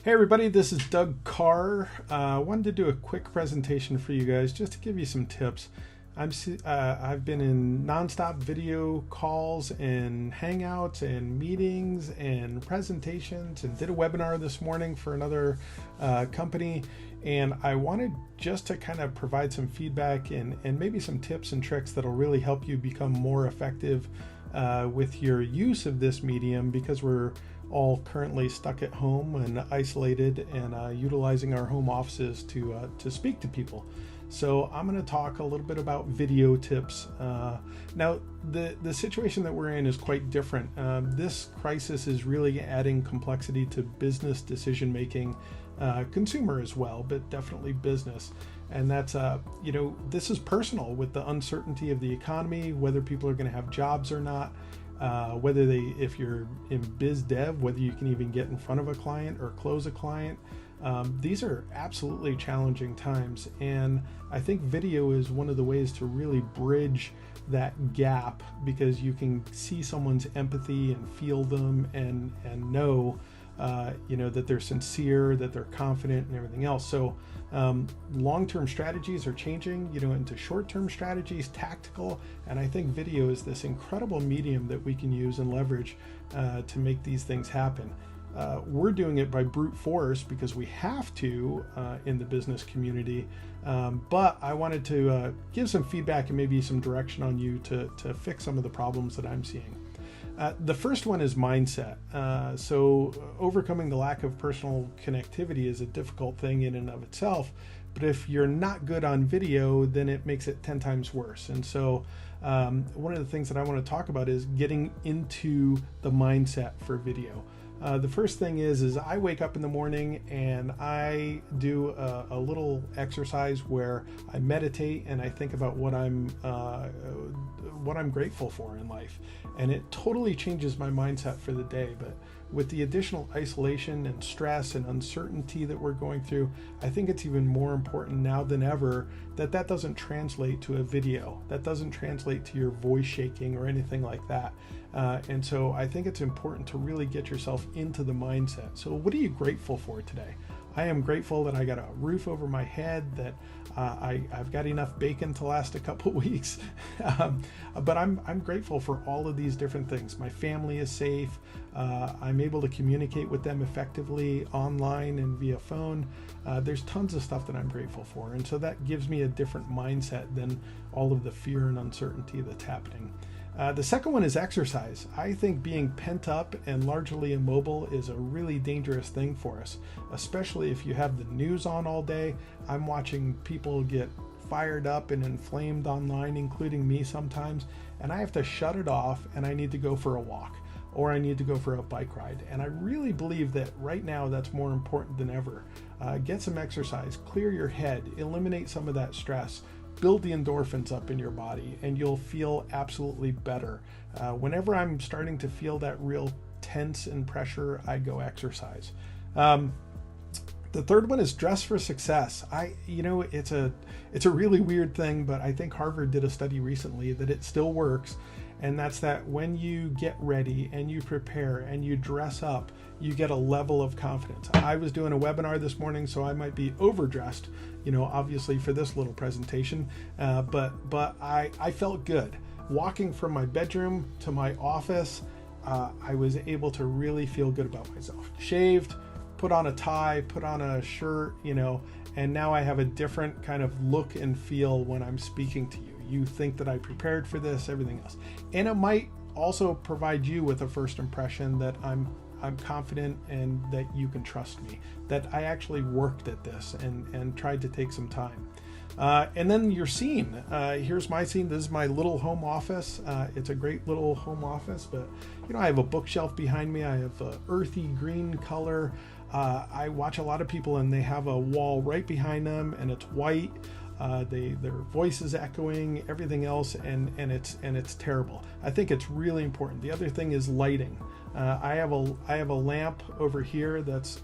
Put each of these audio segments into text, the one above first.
Hey everybody, this is Doug Carr. I wanted to do a quick presentation for you guys just to give you some tips. I've been in nonstop video calls and hangouts and meetings and presentations and did a webinar this morning for another company. And I wanted just to kind of provide some feedback and maybe some tips and tricks that'll really help you become more effective with your use of this medium, because we're all currently stuck at home and isolated and utilizing our home offices to speak to people. So I'm going to talk a little bit about video tips. Now, the situation that we're in is quite different. This crisis is really adding complexity to business decision making, consumer as well, but definitely business. And that's, this is personal with the uncertainty of the economy, whether people are going to have jobs or not. If you're in biz dev, whether you can even get in front of a client or close a client. These are absolutely challenging times. And I think video is one of the ways to really bridge that gap, because you can see someone's empathy and feel them and know that they're sincere, that they're confident and everything else. So long-term strategies are changing, into short-term strategies, tactical. And I think video is this incredible medium that we can use and leverage to make these things happen. We're doing it by brute force because we have to in the business community. But I wanted to give some feedback and maybe some direction on you to fix some of the problems that I'm seeing. The first one is mindset. So overcoming the lack of personal connectivity is a difficult thing in and of itself, but if you're not good on video, then it makes it 10 times worse. And so one of the things that I want to talk about is getting into the mindset for video. The first thing is I wake up in the morning and I do a little exercise where I meditate and I think about what I'm grateful for in life, and it totally changes my mindset for the day. But with the additional isolation and stress and uncertainty that we're going through, I think it's even more important now than ever that doesn't translate to a video, that doesn't translate to your voice shaking or anything like that. And so I think it's important to really get yourself into the mindset. So what are you grateful for today? I am grateful that I got a roof over my head, that I've got enough bacon to last a couple weeks. But I'm grateful for all of these different things. My family is safe. I'm able to communicate with them effectively online and via phone. There's tons of stuff that I'm grateful for. And so that gives me a different mindset than all of the fear and uncertainty that's happening. The second one is exercise. I think being pent up and largely immobile is a really dangerous thing for us, especially if you have the news on all day. I'm watching people get fired up and inflamed online, including me sometimes, and I have to shut it off and I need to go for a walk or I need to go for a bike ride. And I really believe that right now that's more important than ever. Get some exercise, clear your head, eliminate some of that stress. Build the endorphins up in your body and you'll feel absolutely better. Whenever I'm starting to feel that real tense and pressure, I go exercise. The third one is dress for success. It's a really weird thing, but I think Harvard did a study recently that it still works. And that's that when you get ready and you prepare and you dress up, you get a level of confidence. I was doing a webinar this morning, so I might be overdressed, obviously for this little presentation, but I felt good. Walking from my bedroom to my office, I was able to really feel good about myself. Shaved, put on a tie, put on a shirt, and now I have a different kind of look and feel when I'm speaking to you. You think that I prepared for this, everything else. And it might also provide you with a first impression that I'm confident and that you can trust me, that I actually worked at this and tried to take some time. And then your scene. Here's my scene. This is my little home office. It's a great little home office, but I have a bookshelf behind me. I have a earthy green color. I watch a lot of people and they have a wall right behind them and it's white. Their voice is echoing, everything else, and it's terrible. I think it's really important. The other thing is lighting. I have a lamp over here that's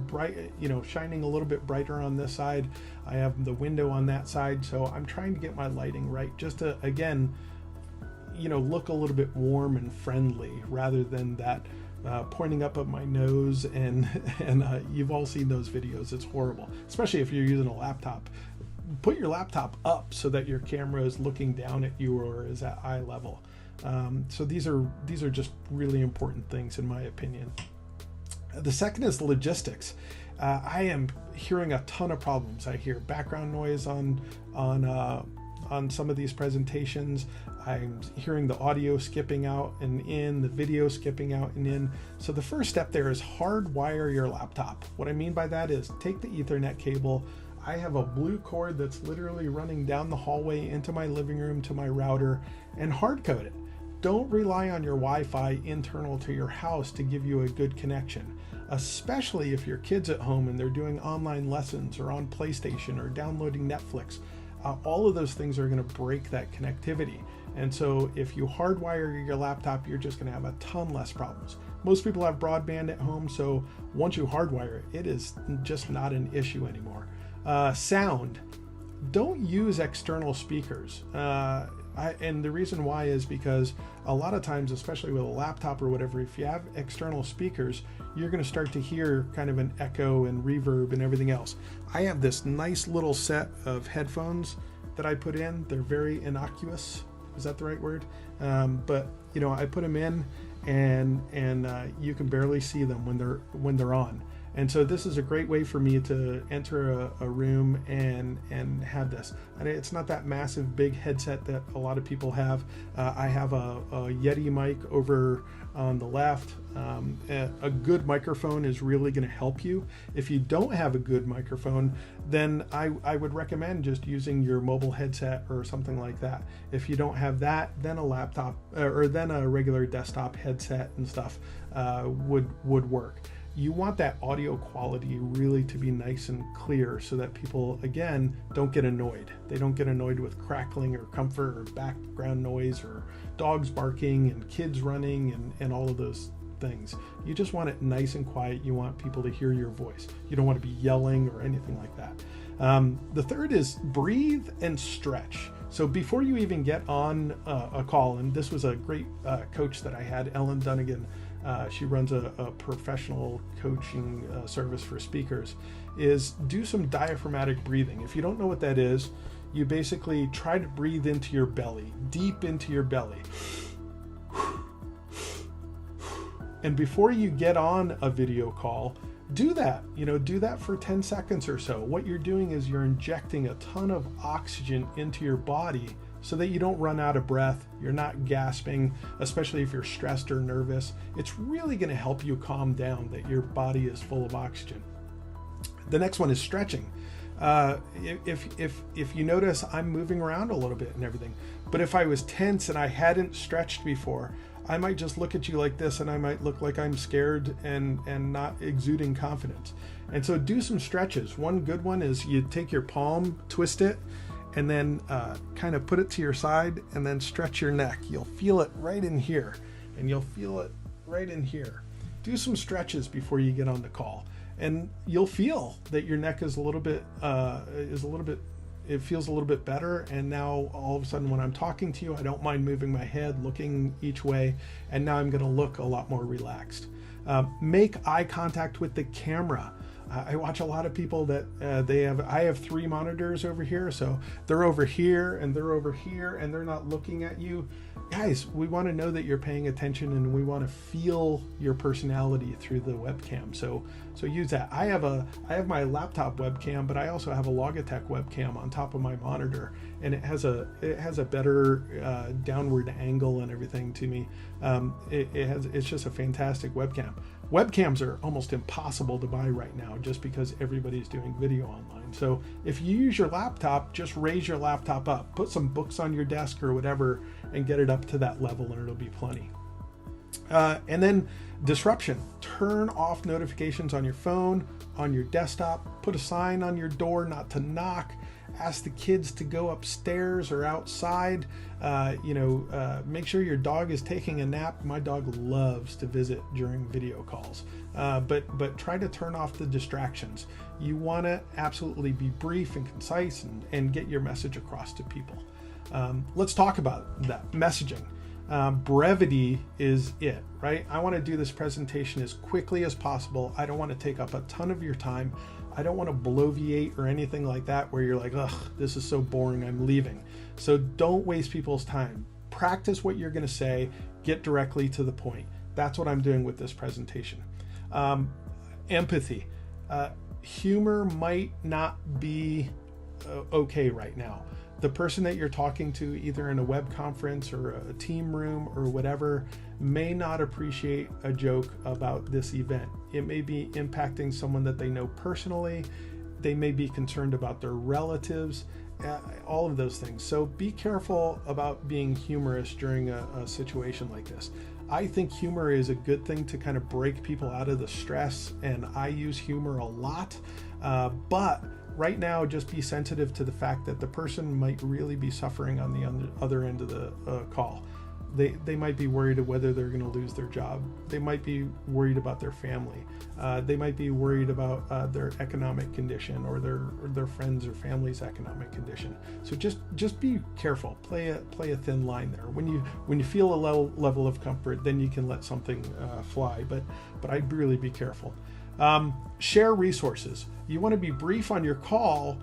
bright, shining a little bit brighter on this side. I have the window on that side, so I'm trying to get my lighting right, just to again, look a little bit warm and friendly rather than that pointing up at my nose, and you've all seen those videos. It's horrible, especially if you're using a laptop. Put your laptop up so that your camera is looking down at you or is at eye level. So these are just really important things in my opinion. The second is logistics. I am hearing a ton of problems. I hear background noise on some of these presentations. I'm hearing the audio skipping out and in, the video skipping out and in. So the first step there is hardwire your laptop. What I mean by that is take the Ethernet cable. I have a blue cord that's literally running down the hallway into my living room to my router, and hard code it. Don't rely on your Wi-Fi internal to your house to give you a good connection, especially if your kid's at home and they're doing online lessons or on PlayStation or downloading Netflix. All of those things are going to break that connectivity. And so if you hardwire your laptop, you're just going to have a ton less problems. Most people have broadband at home, so once you hardwire it, it is just not an issue anymore. Sound. Don't use external speakers. And the reason why is because a lot of times, especially with a laptop or whatever, if you have external speakers, you're going to start to hear kind of an echo and reverb and everything else. I have this nice little set of headphones that I put in. They're very innocuous. Is that the right word? But you know, I put them in, and you can barely see them when they're on. And so this is a great way for me to enter a room and have this. And it's not that massive big headset that a lot of people have. I have a Yeti mic over on the left. A good microphone is really going to help you. If you don't have a good microphone, then I would recommend just using your mobile headset or something like that. If you don't have that, then a laptop or then a regular desktop headset and stuff would work. You want that audio quality really to be nice and clear so that people, again, don't get annoyed. They don't get annoyed with crackling or comfort or background noise or dogs barking and kids running and all of those things. You just want it nice and quiet. You want people to hear your voice. You don't want to be yelling or anything like that. The third is breathe and stretch. So before you even get on a call, and this was a great coach that I had, Ellen Dunnigan. She runs a professional coaching service for speakers, is do some diaphragmatic breathing. If you don't know what that is, you basically try to breathe into your belly, deep into your belly. And before you get on a video call, do that. Do that for 10 seconds or so. What you're doing is you're injecting a ton of oxygen into your body so that you don't run out of breath. You're not gasping, especially if you're stressed or nervous. It's really going to help you calm down that your body is full of oxygen. The next one is stretching. If you notice, I'm moving around a little bit and everything, but if I was tense and I hadn't stretched before, I might just look at you like this and I might look like I'm scared and not exuding confidence. And so do some stretches. One good one is you take your palm, twist it, and then kind of put it to your side and then stretch your neck. You'll feel it right in here, and you'll feel it right in here. Do some stretches before you get on the call, and you'll feel that your neck is a little bit, it feels a little bit better. And now all of a sudden when I'm talking to you, I don't mind moving my head, looking each way, and now I'm going to look a lot more relaxed. Make eye contact with the camera. I watch a lot of people that I have 3 monitors over here, so they're over here and they're over here and they're not looking at you. Guys, we want to know that you're paying attention, and we want to feel your personality through the webcam. So use that. I have my laptop webcam, but I also have a Logitech webcam on top of my monitor, and it has a better downward angle and everything to me. It's just a fantastic webcam. Webcams are almost impossible to buy right now just because everybody's doing video online. So if you use your laptop, just raise your laptop up, put some books on your desk or whatever, and get it up to that level, and it'll be plenty. And then disruption. Turn off notifications on your phone, on your desktop, put a sign on your door not to knock, ask the kids to go upstairs or outside. Make sure your dog is taking a nap. My dog loves to visit during video calls, but try to turn off the distractions. You want to absolutely be brief and concise and get your message across to people. Let's talk about that messaging. Brevity is it, right? I want to do this presentation as quickly as possible. I don't want to take up a ton of your time. I don't want to bloviate or anything like that where you're like, ugh, this is so boring, I'm leaving. So don't waste people's time. Practice what you're going to say, get directly to the point. That's what I'm doing with this presentation. Empathy. Humor might not be okay right now. The person that you're talking to, either in a web conference or a team room or whatever, may not appreciate a joke about this event. It may be impacting someone that they know personally. They may be concerned about their relatives, all of those things. So be careful about being humorous during a situation like this. I think humor is a good thing to kind of break people out of the stress, and I use humor a lot, but right now, just be sensitive to the fact that the person might really be suffering on the other end of the call. They might be worried whether they're going to lose their job. They might be worried about their family. They might be worried about their economic condition or their friends or family's economic condition. So just be careful. Play a thin line there. When you feel a level of comfort, then you can let something fly. But I'd really be careful. Share resources. You want to be brief on your call,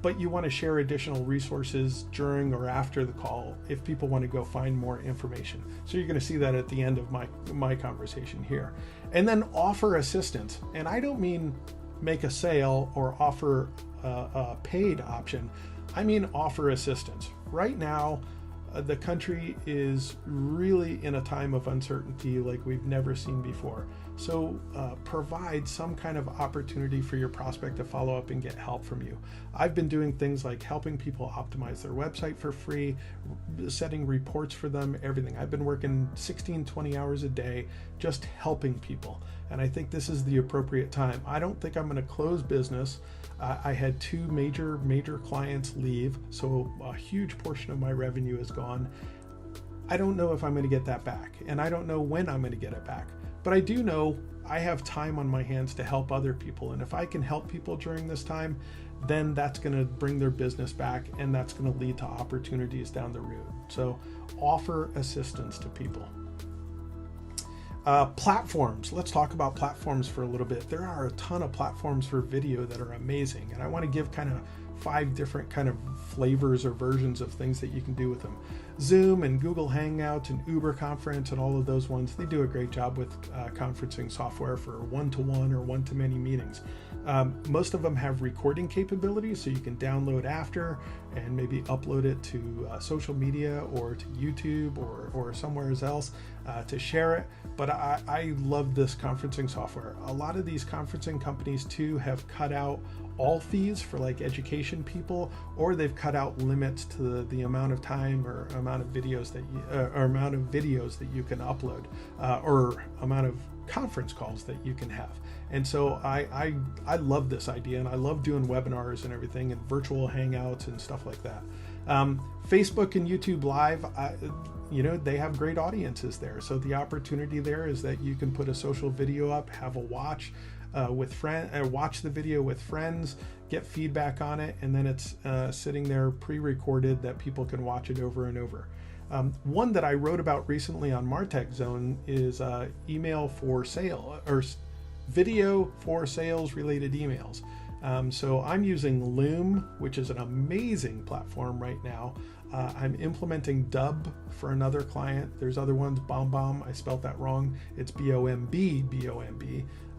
but you want to share additional resources during or after the call if people want to go find more information. So you're going to see that at the end of my conversation here. And then offer assistance. And I don't mean make a sale or offer a paid option. I mean offer assistance. Right now, the country is really in a time of uncertainty like we've never seen before. So provide some kind of opportunity for your prospect to follow up and get help from you. I've been doing things like helping people optimize their website for free, setting reports for them, everything. I've been working 16, 20 hours a day just helping people. And I think this is the appropriate time. I don't think I'm going to close business. I had two major clients leave, so a huge portion of my revenue is gone. I don't know if I'm going to get that back, and I don't know when I'm going to get it back. But I do know I have time on my hands to help other people, and if I can help people during this time, then that's going to bring their business back, and that's going to lead to opportunities down the road. So offer assistance to people. Platforms. Let's talk about platforms for a little bit. There are a ton of platforms for video that are amazing, and I want to give kind of 5 different kind of flavors or versions of things that you can do with them. Zoom and Google Hangouts and Uber Conference and all of those ones, they do a great job with conferencing software for one-to-one or one-to-many meetings. Most of them have recording capabilities, so you can download after and maybe upload it to social media or to YouTube or somewhere else to share it. But I love this conferencing software. A lot of these conferencing companies too have cut out all fees for like education people, or they've cut out limits to the amount of time or amount of videos that you can upload, or amount of conference calls that you can have. And so I love this idea, and I love doing webinars and everything and virtual hangouts and stuff like that. Facebook and YouTube Live, they have great audiences there. So the opportunity there is that you can put a social video up, have a watch watch the video with friends, get feedback on it, and then it's sitting there pre-recorded that people can watch it over and over. One that I wrote about recently on Martech Zone is email for sale, or video for sales related emails. So I'm using Loom, which is an amazing platform right now. I'm implementing Dub for another client. There's other ones, BombBomb, I spelled that wrong. It's B-O-M-B,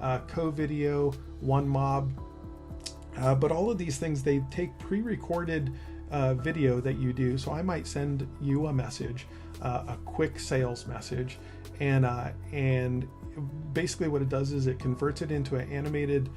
CoVideo, OneMob. But all of these things, they take pre-recorded video that you do. So I might send you a message, a quick sales message, and basically what it does is it converts it into an animated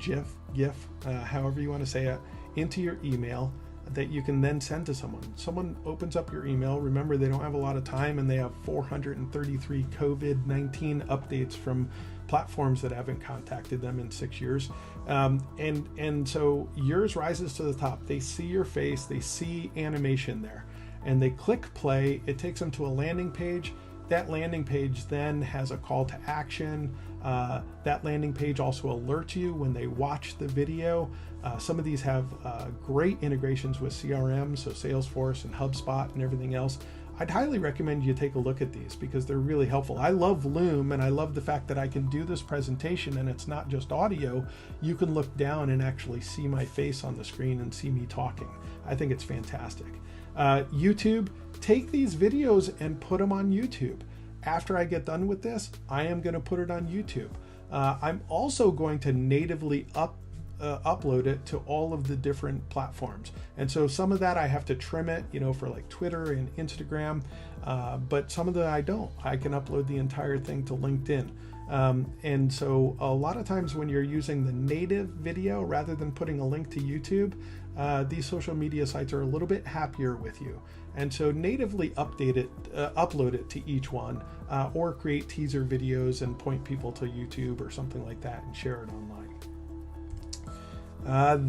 GIF, however you want to say it, into your email that you can then send to someone. Someone opens up your email. Remember, they don't have a lot of time, and they have 433 COVID-19 updates from platforms that haven't contacted them in 6 years. And so yours rises to the top. They see your face, they see animation there, and they click play. It takes them to a landing page. That landing page then has a call to action. That landing page also alerts you when they watch the video. Some of these have great integrations with CRM, so Salesforce and HubSpot and everything else. I'd highly recommend you take a look at these because they're really helpful. I love Loom, and I love the fact that I can do this presentation and it's not just audio. You can look down and actually see my face on the screen and see me talking. I think it's fantastic. YouTube, take these videos and put them on YouTube. After I get done with this, I am going to put it on YouTube. I'm also going to natively upload it to all of the different platforms, and so some of that I have to trim it, for like Twitter and Instagram, but some of that I don't. I can upload the entire thing to LinkedIn, and so a lot of times when you're using the native video rather than putting a link to YouTube, these social media sites are a little bit happier with you, and so natively upload it to each one, or create teaser videos and point people to YouTube or something like that and share it online.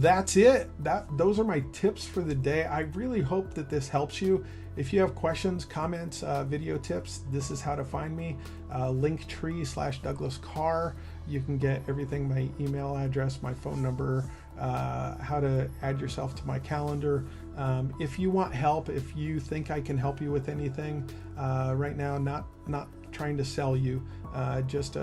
That's it. Those are my tips for the day. I really hope that this helps you. If you have questions, comments, video tips, this is how to find me. Linktree/Douglas Carr. You can get everything, my email address, my phone number, how to add yourself to my calendar. If you want help, if you think I can help you with anything, right now, not trying to sell you, just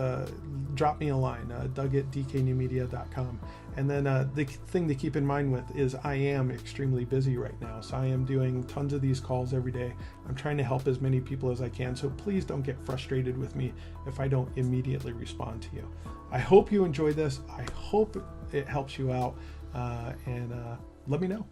drop me a line, doug@dknewmedia.com. And then the thing to keep in mind with is I am extremely busy right now, so I am doing tons of these calls every day. I'm trying to help as many people as I can, so please don't get frustrated with me if I don't immediately respond to you. I hope you enjoy this. I hope it helps you out, and let me know.